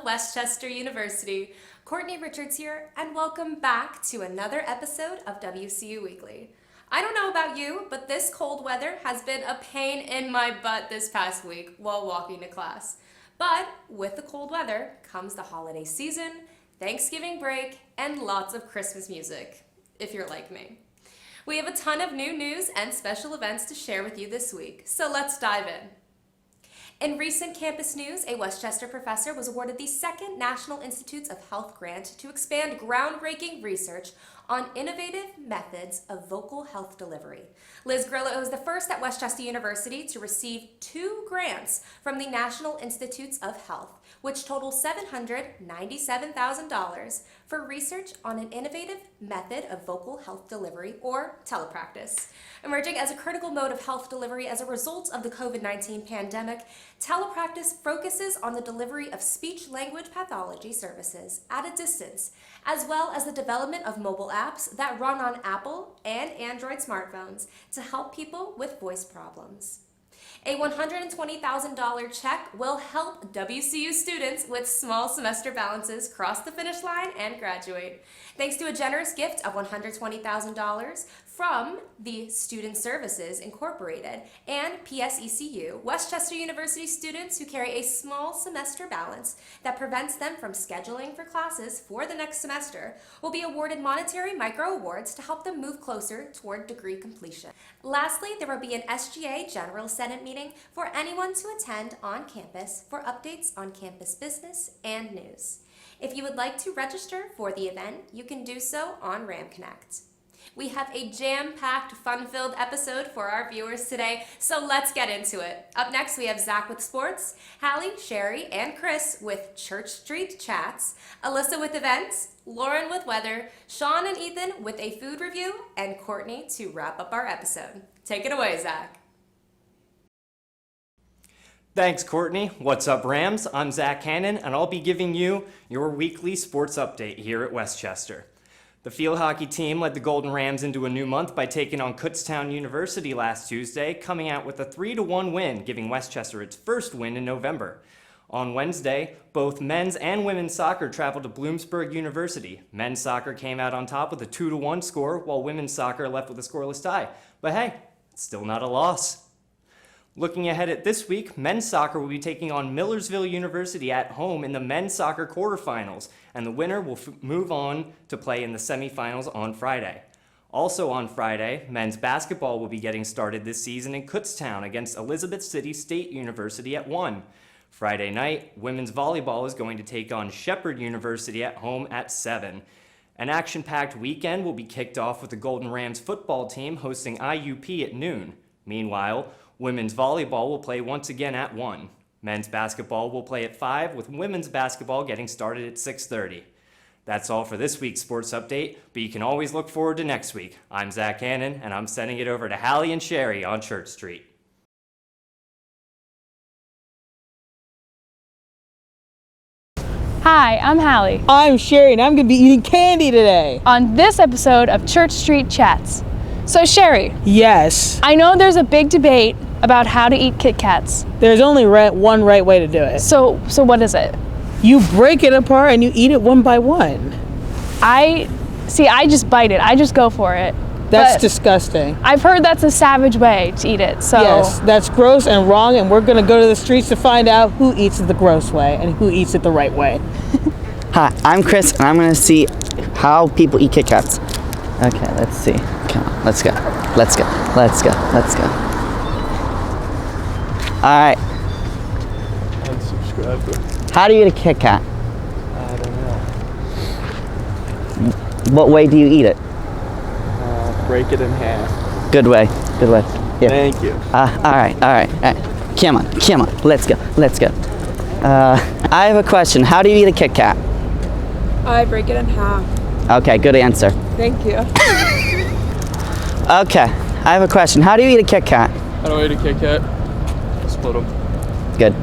Westchester University. Courtney Richards here, and welcome back to another episode of WCU Weekly. I don't know about you, but this cold weather has been a pain in my butt this past week while walking to class. But with the cold weather comes the holiday season, Thanksgiving break, and lots of Christmas music, if you're like me. We have a ton of new news and special events to share with you this week, so let's dive in. In recent campus news, a Westchester professor was awarded the second National Institutes of Health grant to expand groundbreaking research on innovative methods of vocal health delivery. Liz Grillo is the first at Westchester University to receive 2 grants from the National Institutes of Health, which total $797,000 for research on an innovative method of vocal health delivery, or telepractice. Emerging as a critical mode of health delivery as a result of the COVID-19 pandemic, telepractice focuses on the delivery of speech-language pathology services at a distance, as well as the development of mobile apps that run on Apple and Android smartphones to help people with voice problems. A $120,000 check will help WCU students with small semester balances cross the finish line and graduate. Thanks to a generous gift of $120,000 from the Student Services Incorporated and PSECU, Westchester University students who carry a small semester balance that prevents them from scheduling for classes for the next semester will be awarded monetary micro awards to help them move closer toward degree completion. Lastly, there will be an SGA General Senate meeting for anyone to attend on campus for updates on campus business and news. If you would like to register for the event, you can do so on Ram Connect. We have a jam-packed, fun-filled episode for our viewers today, so let's get into it. Up next, we have Zach with sports, Hally, Sherry, and Chris with Church Street Chats, Alyssa with events, Lauren with weather, Sean and Ethan with a food review, and Courtney to wrap up our episode. Take it away, Zach. Thanks, Courtney. What's up, Rams? I'm Zach Cannon, and I'll be giving you your weekly sports update here at Westchester. The field hockey team led the Golden Rams into a new month by taking on Kutztown University last Tuesday, coming out with a 3-1 win, giving Westchester its first win in November. On Wednesday, both men's and women's soccer traveled to Bloomsburg University. Men's soccer came out on top with a 2-1 score, while women's soccer left with a scoreless tie. But hey, it's still not a loss. Looking ahead at this week, men's soccer will be taking on Millersville University at home in the men's soccer quarterfinals, and the winner will move on to play in the semifinals on Friday. Also on Friday, men's basketball will be getting started this season in Kutztown against Elizabeth City State University at 1. Friday night, women's volleyball is going to take on Shepherd University at home at 7. An action-packed weekend will be kicked off with the Golden Rams football team hosting IUP at noon. Meanwhile, women's volleyball will play once again at 1. Men's basketball will play at 5, with women's basketball getting started at 6:30. That's all for this week's sports update, but you can always look forward to next week. I'm Zach Cannon, and I'm sending it over to Hally and Sherry on Church Street. Hi, I'm Hally. I'm Sherry, and I'm going to be eating candy today. On this episode of Church Street Chats. So Sherry. Yes. I know there's a big debate about how to eat Kit Kats. There's only one right way to do it. So what is it? You break it apart and you eat it one by one. I just bite it. I just go for it. That's disgusting. I've heard that's a savage way to eat it. So yes, that's gross and wrong, and we're going to go to the streets to find out who eats it the gross way and who eats it the right way. Hi, I'm Chris, and I'm going to see how people eat Kit Kats. Okay, let's see. Come on, let's go. Let's go. Let's go. Let's go. All right. Unsubscribe. How do you eat a Kit Kat? I don't know. What way do you eat it? Break it in half. Good way. Good way. Yeah. Thank you. All right. Come on. Let's go. Let's go. I have a question. How do you eat a Kit Kat? I break it in half. Okay, good answer. Thank you. Okay, I have a question. How do you eat a Kit Kat? How do I eat a Kit Kat? Split them. Good.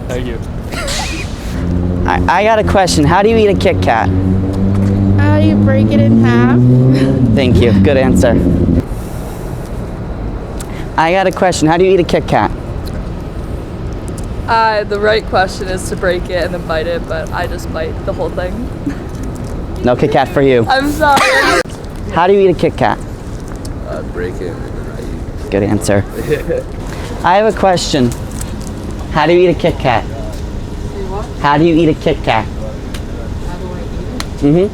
Thank you. I got a question. How do you eat a Kit Kat? You break it in half. Thank you. Good answer. I got a question. How do you eat a Kit Kat? The right question is to break it and then bite it, but I just bite the whole thing. No Kit Kat for you. I'm sorry. How do you eat a Kit Kat? Break it and then I eat. Good answer. I have a question. How do you eat a Kit Kat? How do you eat a Kit Kat? How do I eat it?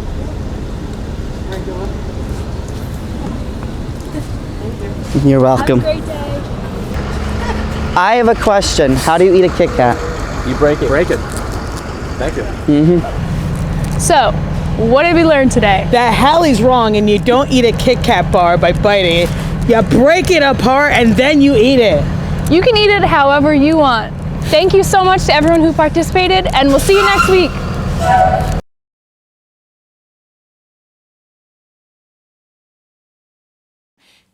Mm-hmm. You're welcome. Great day. I have a question. How do you eat a Kit Kat? You break it. Break it. Thank you. Mm-hmm. So, what did we learn today? That Hally's wrong and you don't eat a Kit Kat bar by biting it. You break it apart and then you eat it. You can eat it however you want. Thank you so much to everyone who participated, and we'll see you next week.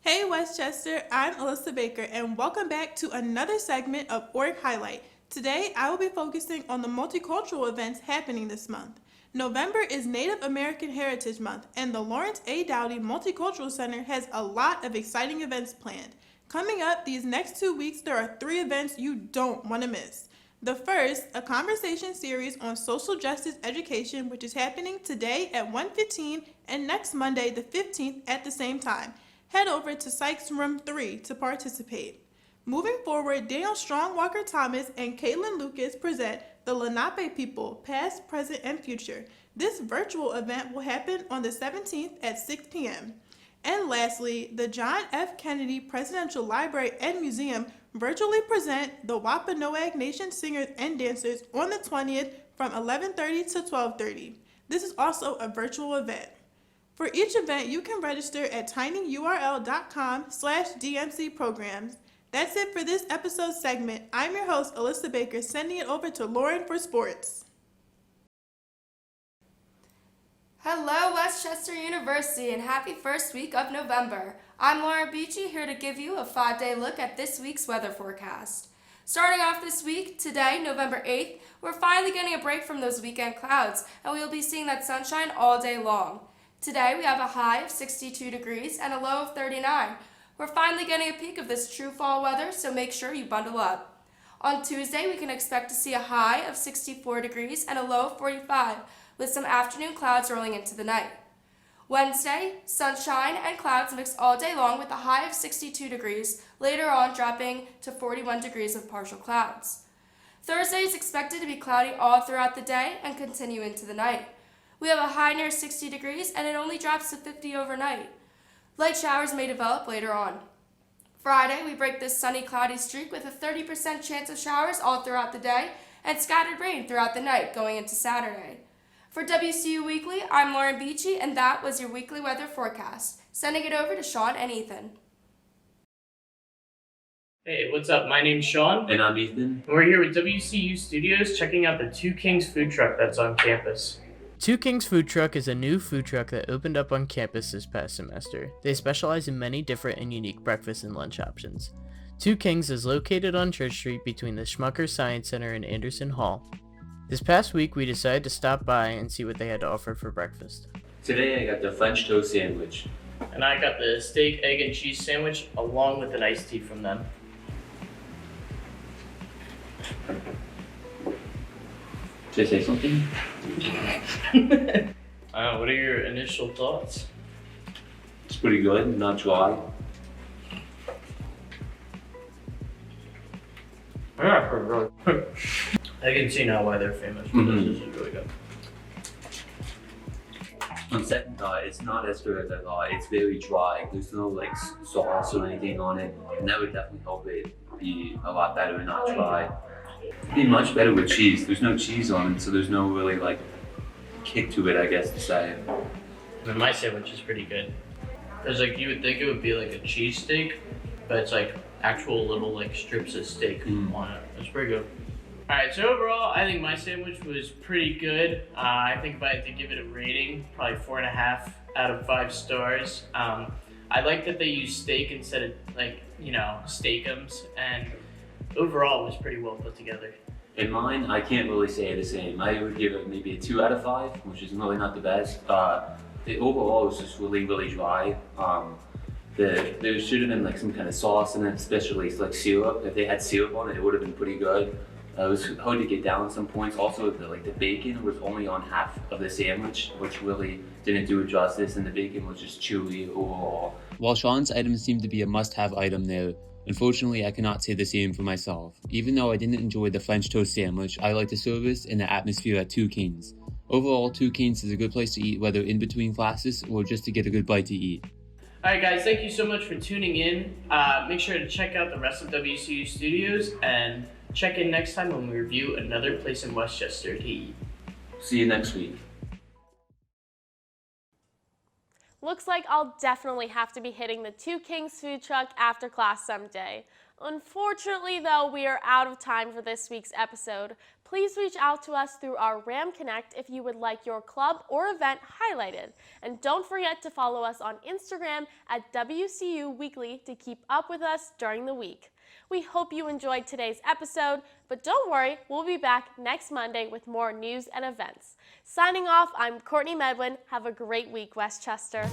Hey Westchester, I'm Alyssa Baker and welcome back to another segment of Org Highlight. Today I will be focusing on the multicultural events happening this month. November is Native American Heritage Month and the Lawrence A. Dowdy Multicultural Center has a lot of exciting events planned. Coming up these next 2 weeks, there are 3 events you don't want to miss. The first, a conversation series on social justice education, which is happening today at 1:15 and next Monday the 15th at the same time. Head over to Sykes Room 3 to participate. Moving forward, Daniel Strong Walker Thomas and Caitlin Lucas present the Lenape People, Past, Present, and Future. This virtual event will happen on the 17th at 6 p.m. And lastly, the John F. Kennedy Presidential Library and Museum virtually present the Wampanoag Nation Singers and Dancers on the 20th from 11:30 to 12:30. This is also a virtual event. For each event, you can register at tinyurl.com/DMC programs. That's it for this episode segment. I'm your host, Alyssa Baker, sending it over to Lauren for sports. Hello, Westchester University, and happy first week of November. I'm Lauren Beachy, here to give you a 5-day look at this week's weather forecast. Starting off this week, today, November 8th, we're finally getting a break from those weekend clouds, and we will be seeing that sunshine all day long. Today, we have a high of 62 degrees and a low of 39. We're finally getting a peek of this true fall weather, so make sure you bundle up. On Tuesday, we can expect to see a high of 64 degrees and a low of 45, with some afternoon clouds rolling into the night. Wednesday, sunshine and clouds mix all day long with a high of 62 degrees, later on dropping to 41 degrees with partial clouds. Thursday is expected to be cloudy all throughout the day and continue into the night. We have a high near 60 degrees and it only drops to 50 overnight. Light showers may develop later on. Friday, we break this sunny, cloudy streak with a 30% chance of showers all throughout the day and scattered rain throughout the night going into Saturday. For WCU Weekly, I'm Lauren Beachy, and that was your weekly weather forecast. Sending it over to Sean and Ethan. Hey, what's up? My name's Sean. And I'm Ethan. We're here with WCU Studios checking out the Two Kings food truck that's on campus. Two Kings Food Truck is a new food truck that opened up on campus this past semester. They specialize in many different and unique breakfast and lunch options. Two Kings is located on Church Street between the Schmucker Science Center and Anderson Hall. This past week, we decided to stop by and see what they had to offer for breakfast. Today I got the French toast sandwich. And I got the steak, egg, and cheese sandwich along with an iced tea from them. Should I say something? What are your initial thoughts? It's pretty good, not dry. Yeah, really. I can see now why they're famous, but this is really good. On second thought, it's not as good as I thought. It's very dry. There's no like sauce or anything on it, and that would definitely help it be a lot better and not dry. It'd be much better with cheese. There's no cheese on it, so there's no really like kick to it, I guess to say. And my sandwich is pretty good. Cause like you would think it would be like a cheese steak, but it's like actual little like strips of steak on it. It's pretty good. Alright, so overall, I think my sandwich was pretty good. I think if I had to give it a rating, probably 4.5 out of 5 stars. I like that they use steak instead of like, you know, steakums, and overall it was pretty well put together. In mine, I can't really say the same. I would give it maybe a 2 out of 5, which is really not the best. The overall was just really, really dry. There should have been like some kind of sauce in it, especially like syrup. If they had syrup on it, it would have been pretty good. It was hard to get down at some points. Also, the bacon was only on half of the sandwich, which really didn't do it justice, and the bacon was just chewy overall. While Sean's items seemed to be a must-have item there, unfortunately I cannot say the same for myself. Even though I didn't enjoy the French toast sandwich, I liked the service and the atmosphere at Two Kings. Overall, Two Kings is a good place to eat, whether in between classes or just to get a good bite to eat. Alright guys, thank you so much for tuning in. Make sure to check out the rest of WCU Studios and check in next time when we review another place in Westchester to eat. See you next week. Looks like I'll definitely have to be hitting the Two Kings food truck after class someday. Unfortunately though, we are out of time for this week's episode. Please reach out to us through our Ram Connect if you would like your club or event highlighted. And don't forget to follow us on Instagram at WCU Weekly to keep up with us during the week. We hope you enjoyed today's episode, but don't worry, we'll be back next Monday with more news and events. Signing off, I'm Courtney Medwin. Have a great week, Westchester.